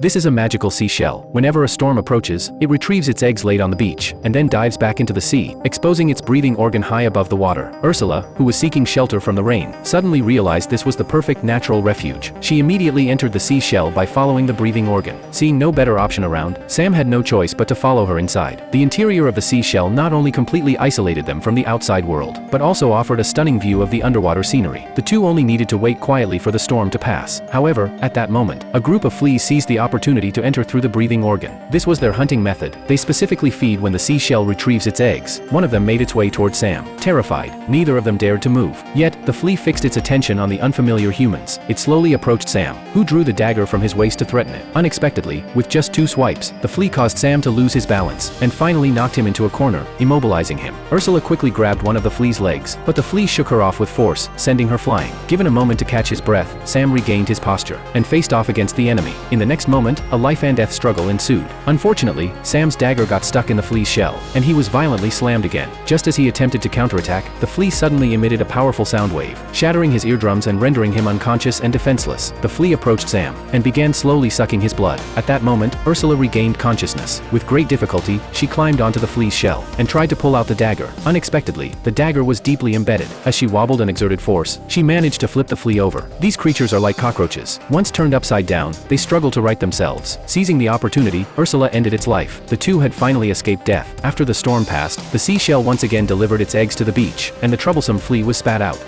This is a magical seashell. Whenever a storm approaches, it retrieves its eggs laid on the beach, and then dives back into the sea, exposing its breathing organ high above the water. Ursula, who was seeking shelter from the rain, suddenly realized this was the perfect natural refuge. She immediately entered the seashell by following the breathing organ. Seeing no better option around, Sam had no choice but to follow her inside. The interior of the seashell not only completely isolated them from the outside world, but also offered a stunning view of the underwater scenery. The two only needed to wait quietly for the storm to pass. However, at that moment, a group of fleas seized the opportunity to enter through the breathing organ. This was their hunting method. They specifically feed when the seashell retrieves its eggs. One of them made its way toward Sam. Terrified, neither of them dared to move. Yet, the flea fixed its attention on the unfamiliar humans. It slowly approached Sam, who drew the dagger from his waist to threaten it. Unexpectedly, with just 2 swipes, the flea caused Sam to lose his balance, and finally knocked him into a corner, immobilizing him. Ursula quickly grabbed one of the flea's legs, but the flea shook her off with force, sending her flying. Given a moment to catch his breath, Sam regained his posture, and faced off against the enemy. In the next moment, a life-and-death struggle ensued. Unfortunately, Sam's dagger got stuck in the flea's shell, and he was violently slammed again. Just as he attempted to counterattack, the flea suddenly emitted a powerful sound wave, shattering his eardrums and rendering him unconscious and defenseless. The flea approached Sam, and began slowly sucking his blood. At that moment, Ursula regained consciousness. With great difficulty, she climbed onto the flea's shell, and tried to pull out the dagger. Unexpectedly, the dagger was deeply embedded. As she wobbled and exerted force, she managed to flip the flea over. These creatures are like cockroaches. Once turned upside down, they struggle to right themselves. Seizing the opportunity, Ursula ended its life. The two had finally escaped death. After the storm passed, the seashell once again delivered its eggs to the beach, and the troublesome flea was spat out.